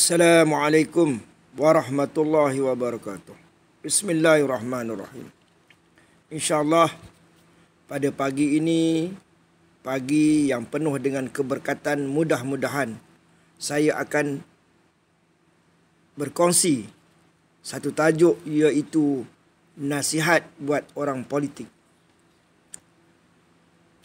Assalamualaikum warahmatullahi wabarakatuh. Bismillahirrahmanirrahim. InsyaAllah pada pagi ini, pagi yang penuh dengan keberkatan, mudah-mudahan saya akan berkongsi satu tajuk, iaitu nasihat buat orang politik.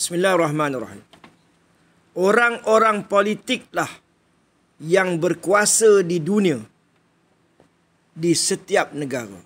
Bismillahirrahmanirrahim. Orang-orang politiklah yang berkuasa di dunia, di setiap negara.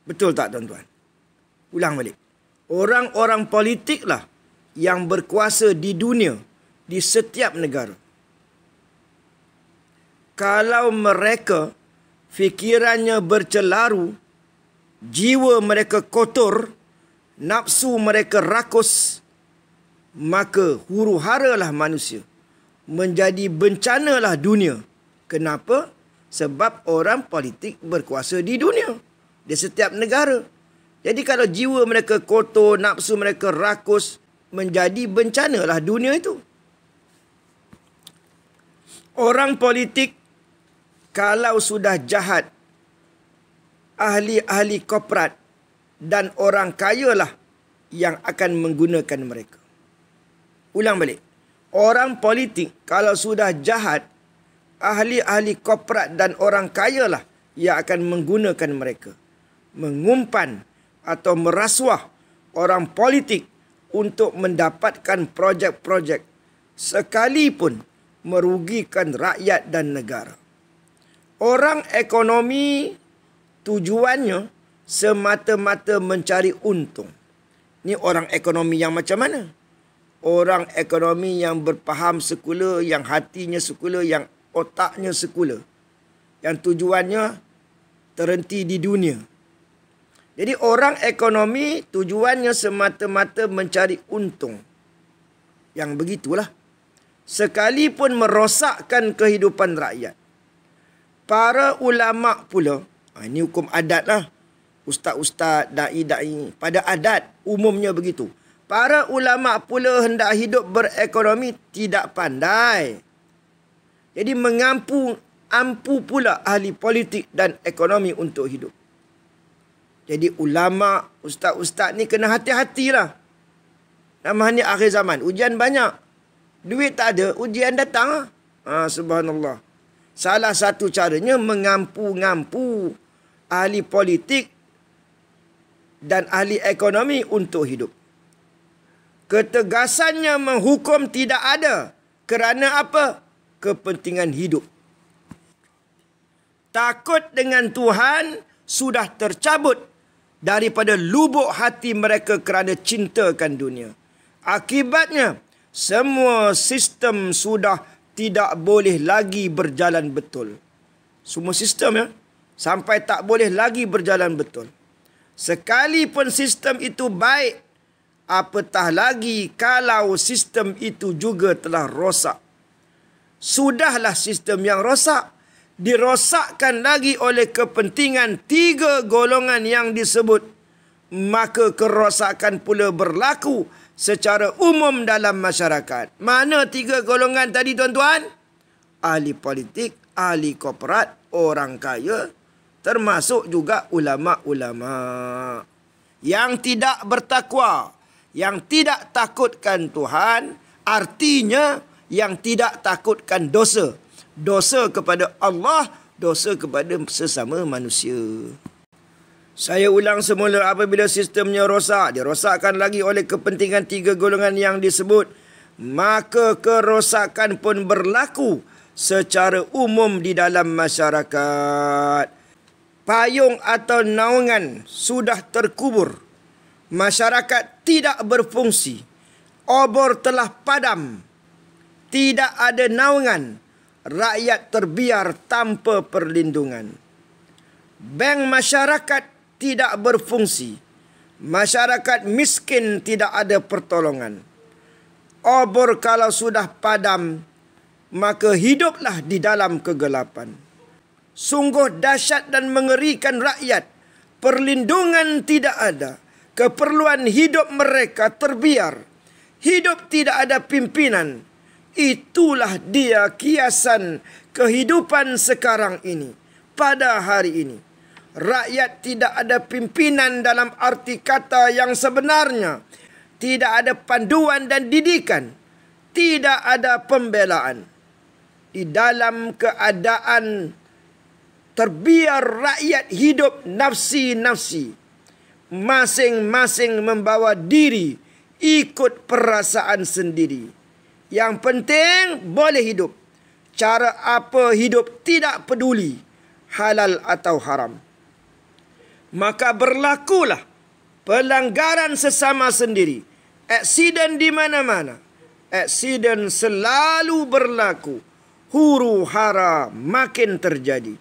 Betul tak tuan-tuan? Ulang balik. Orang-orang politiklah yang berkuasa di dunia, di setiap negara. Kalau mereka fikirannya bercelaru, jiwa mereka kotor, nafsu mereka rakus, maka huru-haralah manusia. Menjadi bencanalah dunia. Kenapa? Sebab orang politik berkuasa di dunia, di setiap negara. Jadi kalau jiwa mereka kotor, nafsu mereka rakus, menjadi bencanalah dunia itu. Orang politik kalau sudah jahat, ahli-ahli korporat dan orang kayalah yang akan menggunakan mereka. Ulang balik. Orang politik kalau sudah jahat, ahli-ahli korporat dan orang kayalah yang akan menggunakan mereka. Mengumpan atau merasuah orang politik untuk mendapatkan projek-projek, sekalipun merugikan rakyat dan negara. Orang ekonomi tujuannya semata-mata mencari untung. Ni orang ekonomi yang macam mana? Orang ekonomi yang berfaham sekular, yang hatinya sekular, yang otaknya sekular. Yang tujuannya terhenti di dunia. Jadi orang ekonomi tujuannya semata-mata mencari untung. Yang begitulah. Sekalipun merosakkan kehidupan rakyat. Para ulama' pula, ini hukum adat lah. Ustaz-ustaz, da'i-da'i, pada adat umumnya begitu. Para ulama' pula hendak hidup berekonomi tidak pandai. Jadi ampu pula ahli politik dan ekonomi untuk hidup. Jadi ulama', ustaz-ustaz ni kena hati-hatilah. Namanya akhir zaman, ujian banyak. Duit tak ada, ujian datang. Subhanallah. Salah satu caranya mengampu ahli politik dan ahli ekonomi untuk hidup. Ketegasannya menghukum tidak ada. Kerana apa? Kepentingan hidup. Takut dengan Tuhan sudah tercabut daripada lubuk hati mereka kerana cintakan dunia. Akibatnya, semua sistem sudah tidak boleh lagi berjalan betul. Semua sistem ya, sampai tak boleh lagi berjalan betul. Sekalipun sistem itu baik, apatah lagi kalau sistem itu juga telah rosak. Sudahlah sistem yang rosak dirosakkan lagi oleh kepentingan tiga golongan yang disebut, maka kerosakan pula berlaku secara umum dalam masyarakat. Mana tiga golongan tadi tuan-tuan? Ahli politik, ahli korporat, orang kaya, termasuk juga ulama'-ulama yang tidak bertakwa, yang tidak takutkan Tuhan, artinya yang tidak takutkan dosa. Dosa kepada Allah, dosa kepada sesama manusia. Saya ulang semula, apabila sistemnya rosak, dirosakkan lagi oleh kepentingan tiga golongan yang disebut, maka kerosakan pun berlaku secara umum di dalam masyarakat. Payung atau naungan sudah terkubur. Masyarakat tidak berfungsi. Obor telah padam. Tidak ada naungan. Rakyat terbiar tanpa perlindungan. Bank masyarakat tidak berfungsi. Masyarakat miskin tidak ada pertolongan. Obor kalau sudah padam, maka hiduplah di dalam kegelapan. Sungguh dahsyat dan mengerikan rakyat. Perlindungan tidak ada. Keperluan hidup mereka terbiar. Hidup tidak ada pimpinan. Itulah dia kiasan kehidupan sekarang ini. Pada hari ini, rakyat tidak ada pimpinan dalam arti kata yang sebenarnya. Tidak ada panduan dan didikan. Tidak ada pembelaan. Di dalam keadaan terbiar rakyat hidup nafsi-nafsi. Masing-masing membawa diri ikut perasaan sendiri. Yang penting boleh hidup. Cara apa hidup tidak peduli, halal atau haram. Maka berlakulah pelanggaran sesama sendiri. Aksiden di mana-mana. Aksiden selalu berlaku. Huru hara makin terjadi.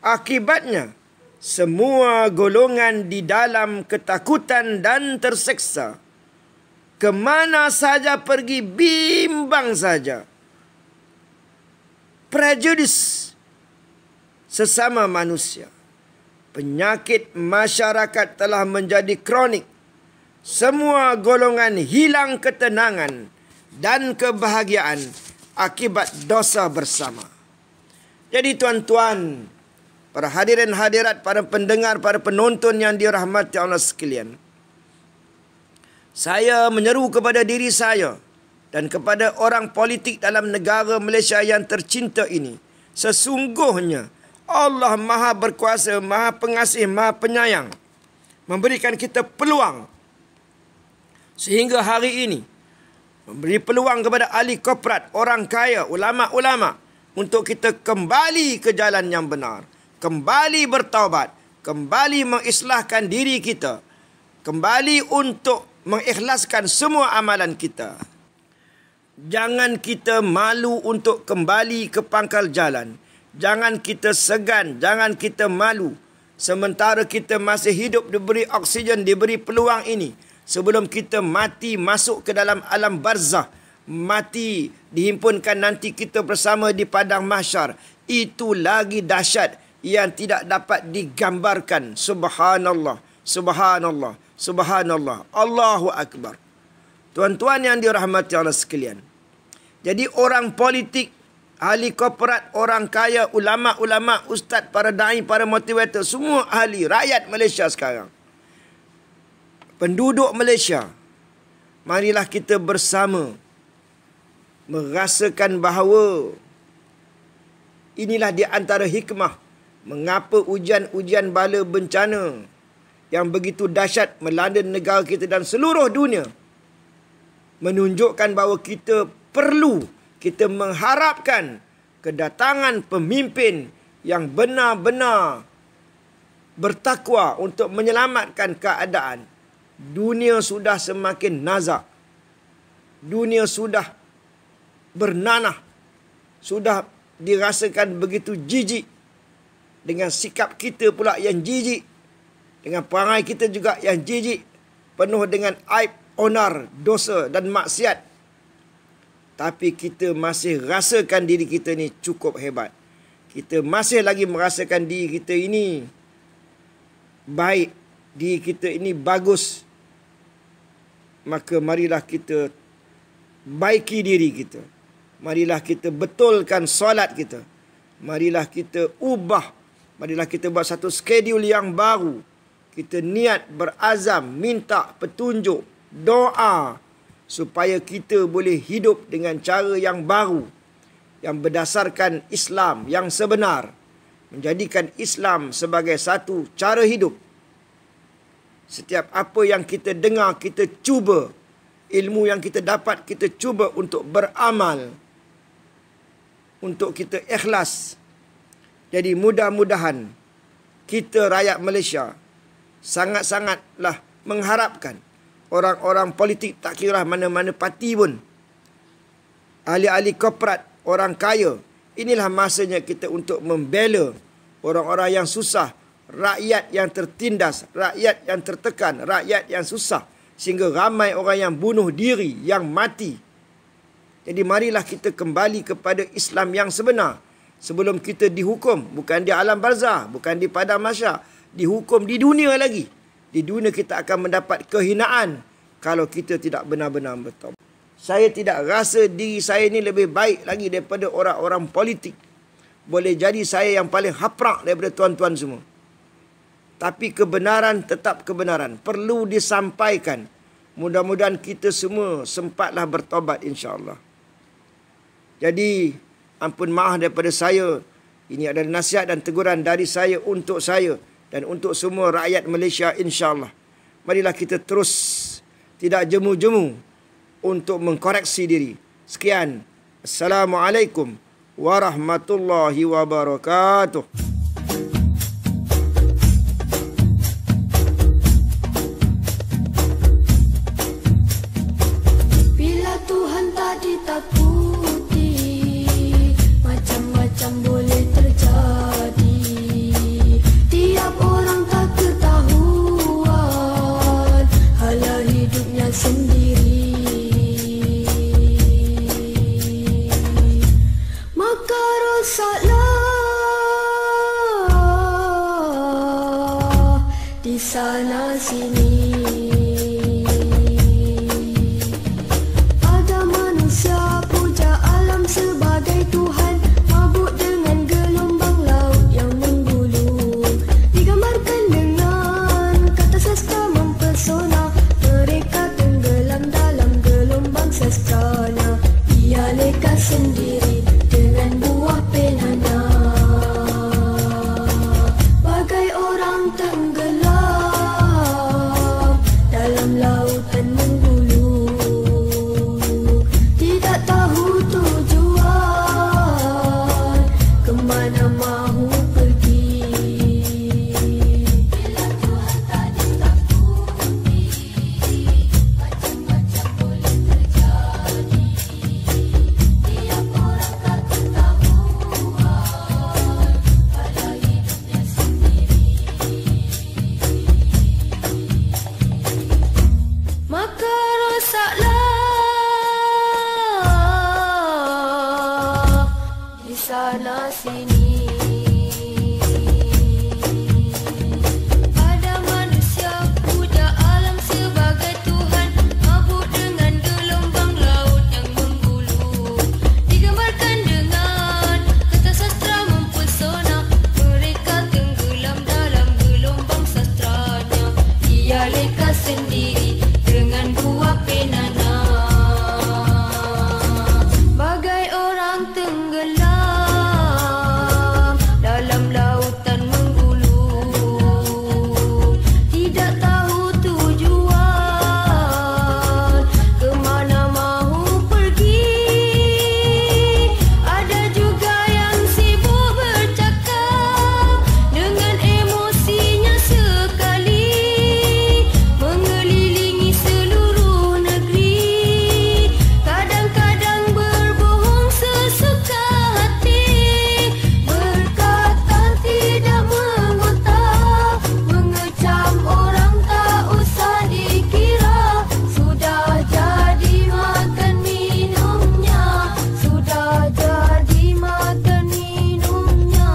Akibatnya, semua golongan di dalam ketakutan dan terseksa. Kemana saja pergi bimbang saja. Prejudis sesama manusia. Penyakit masyarakat telah menjadi kronik. Semua golongan hilang ketenangan dan kebahagiaan akibat dosa bersama. Jadi tuan-tuan, para hadirin hadirat, para pendengar, para penonton yang dirahmati Allah sekalian, saya menyeru kepada diri saya dan kepada orang politik dalam negara Malaysia yang tercinta ini. Sesungguhnya Allah Maha Berkuasa, Maha Pengasih, Maha Penyayang, memberikan kita peluang sehingga hari ini, memberi peluang kepada ahli korporat, orang kaya, ulama-ulama, untuk kita kembali ke jalan yang benar, kembali bertaubat, kembali mengislahkan diri kita, kembali untuk mengikhlaskan semua amalan kita. Jangan kita malu untuk kembali ke pangkal jalan. Jangan kita segan, jangan kita malu. Sementara kita masih hidup, diberi oksigen, diberi peluang ini. Sebelum kita mati masuk ke dalam alam barzah, mati dihimpunkan nanti kita bersama di padang mahsyar. Itu lagi dahsyat yang tidak dapat digambarkan. Subhanallah, subhanallah, subhanallah, Allahu Akbar. Tuan-tuan yang dirahmati Allah sekalian. Jadi orang politik, ahli korporat, orang kaya, ulama-ulama, ustaz, para da'i, para motivator, semua ahli, rakyat Malaysia sekarang, penduduk Malaysia, marilah kita bersama merasakan bahawa inilah di antara hikmah mengapa ujian-ujian bala bencana yang begitu dahsyat melanda negara kita dan seluruh dunia menunjukkan bahawa kita perlu, kita mengharapkan kedatangan pemimpin yang benar-benar bertakwa untuk menyelamatkan keadaan. Dunia sudah semakin nazak. Dunia sudah bernanah. Sudah dirasakan begitu jijik. Dengan sikap kita pula yang jijik. Dengan perangai kita juga yang jijik. Penuh dengan aib, onar, dosa dan maksiat. Tapi kita masih rasakan diri kita ni cukup hebat. Kita masih lagi merasakan diri kita ini baik. Diri kita ini bagus. Maka marilah kita baiki diri kita. Marilah kita betulkan solat kita. Marilah kita ubah. Marilah kita buat satu skedul yang baru. Kita niat, berazam, minta petunjuk, doa, supaya kita boleh hidup dengan cara yang baru, yang berdasarkan Islam yang sebenar. Menjadikan Islam sebagai satu cara hidup. Setiap apa yang kita dengar, kita cuba. Ilmu yang kita dapat, kita cuba untuk beramal. Untuk kita ikhlas. Jadi mudah-mudahan kita rakyat Malaysia sangat-sangatlah mengharapkan orang-orang politik, tak kira mana-mana parti pun, ahli-ahli korporat, orang kaya, inilah masanya kita untuk membela orang-orang yang susah, rakyat yang tertindas, rakyat yang tertekan, rakyat yang susah, sehingga ramai orang yang bunuh diri, yang mati. Jadi marilah kita kembali kepada Islam yang sebenar. Sebelum kita dihukum, bukan di alam barzah, bukan di padang mahsyar, dihukum di dunia lagi. Di dunia kita akan mendapat kehinaan kalau kita tidak benar-benar bertaubat. Saya tidak rasa diri saya ni lebih baik lagi daripada orang-orang politik. Boleh jadi saya yang paling haprak daripada tuan-tuan semua. Tapi kebenaran tetap kebenaran. Perlu disampaikan. Mudah-mudahan kita semua sempatlah bertobat insya-Allah. Jadi, ampun maaf daripada saya. Ini adalah nasihat dan teguran dari saya untuk saya dan untuk semua rakyat Malaysia insya-Allah. Marilah kita terus tidak jemu-jemu untuk mengkoreksi diri. Sekian. Assalamualaikum warahmatullahi wabarakatuh. Bila Tuhan tak ditakuti, macam-macam boleh terjadi. Tiap orang tak ketahuan hala hidupnya sendiri. Maka rosaklah di sana sini. Ada manusia puja alam sebagai Tuhan, mabuk dengan gelombang laut yang menggulung. Digambarkan dengan kata sastra mempesona, mereka tenggelam dalam gelombang sastranya. Ia leka sendiri dengan buah penanya, bagai orang tenggelam dalam lautan menggulung. Tidak tahu tujuan, kemana mahu pergi. Bila Tuhan tak ditakuti, macam-macam boleh terjadi. Tiap orang tak ketahuan hala hidupnya sendiri. Maka rosaklah di sana sini. Ada manusia puja alam sebagai Tuhan, mabuk dengan gelombang laut yang menggulung. Digambarkan dengan kata sastra mempesona, mereka tenggelam dalam gelombang sastranya. Ia leka sendiri dengan buah penana, bagai orang tenggelam dalam lautan menggulung. Tidak tahu tujuan, kemana mahu pergi. Ada juga yang sibuk bercakap dengan emosinya sekali, mengelilingi seluruh negeri. Kadang-kadang berbohong sesuka hati, berkata tidak mengotak, mengecam orang tak usah dikira. Sudah jadi makan minumnya, sudah jadi makan minumnya.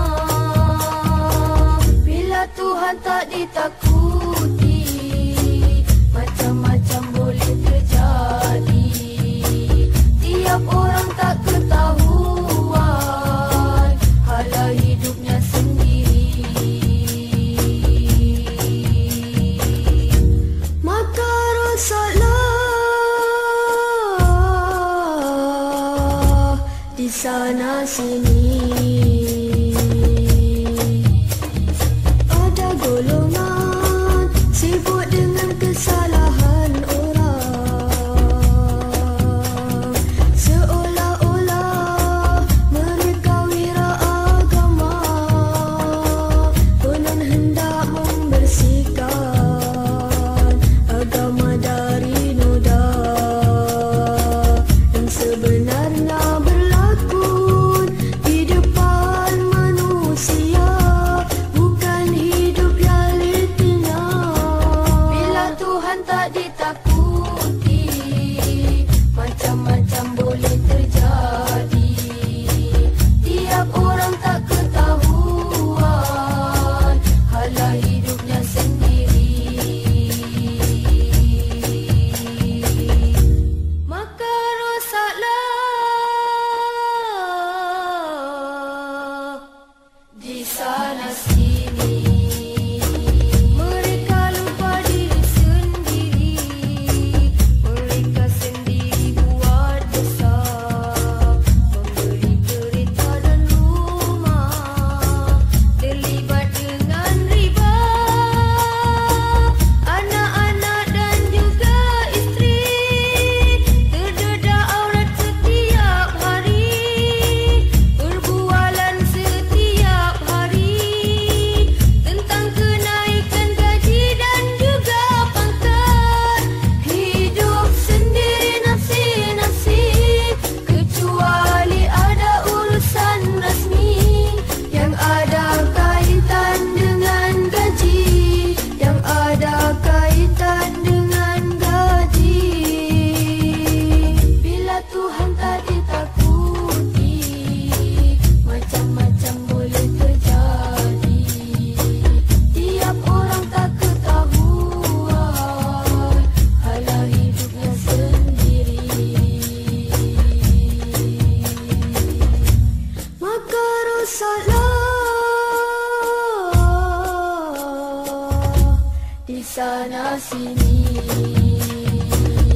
Bila Tuhan tak ditakuti, macam-macam boleh terjadi. Tiap orang tak ketahuan hala hidupnya sendiri. Maka rosaklah di sana sini. Ada golongan sibuk dengan kesalahan orang, seolah-olah mereka wira agama, konon hendak membersihkan agama dari noda yang sebenarnya berlakon di sana sini.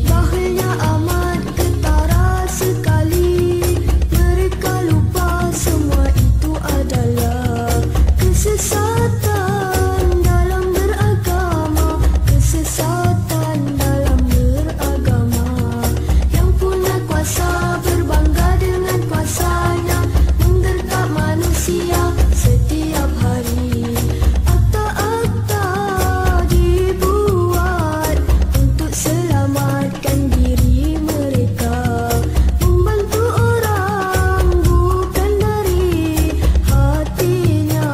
Bakhilnya amat ketara sekali, mereka lupa semua itu adalah kesesatan dalam beragama, kesesatan dalam beragama. Yang punya kuasa berbangga dengan kuasanya, menggertak manusia setiap hari. Akta-akta dibuat untuk selamatkan diri mereka, membantu orang bukan dari hatinya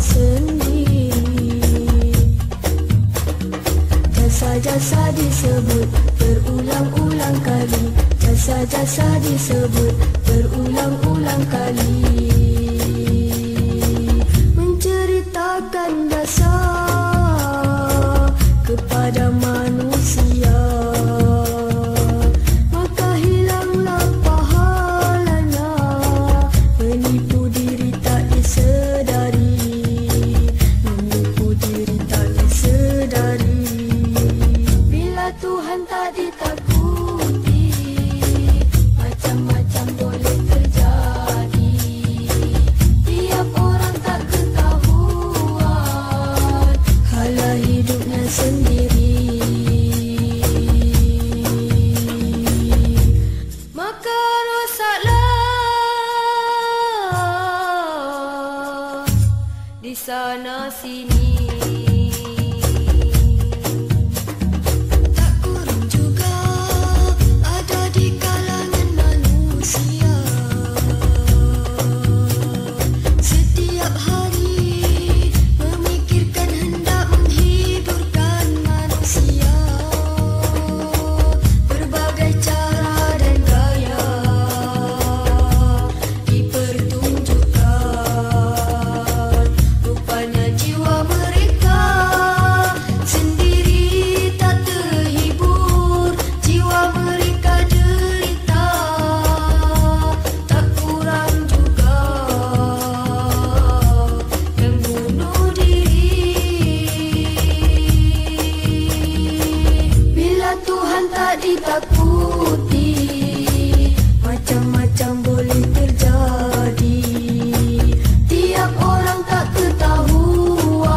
sendiri. Jasa-jasa disebut berulang-ulang kali, jasa-jasa disebut berulang-ulang kali, menceritakan jasa kepada manusia, maka hilanglah pahalanya. Menipu diri tak disedari, menipu diri tak disedari. Bila Tuhan tak ditakuti, macam-macam boleh terjadi. Tiap orang tak ketahuan hala hidupnya sendiri. Maka rosaklah di sana sini. Tak kurang juga ada di kalangan manusia, setiap hari memikirkan hendak menghiburkan manusia. Berbagai cara dan gaya dipertunjukkan. Rupanya jiwa mereka sendiri tak terhibur, jiwa mereka derita. Tak kurang juga yang bunuh diri. Bila Tuhan tak ditakuti, macam-macam boleh terjadi. Tiap orang tak ketahuan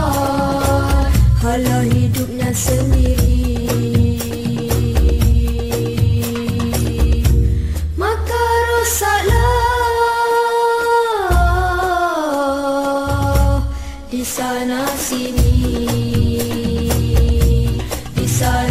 hala hidupnya sendiri. Maka rosaklah di sana sini, di sana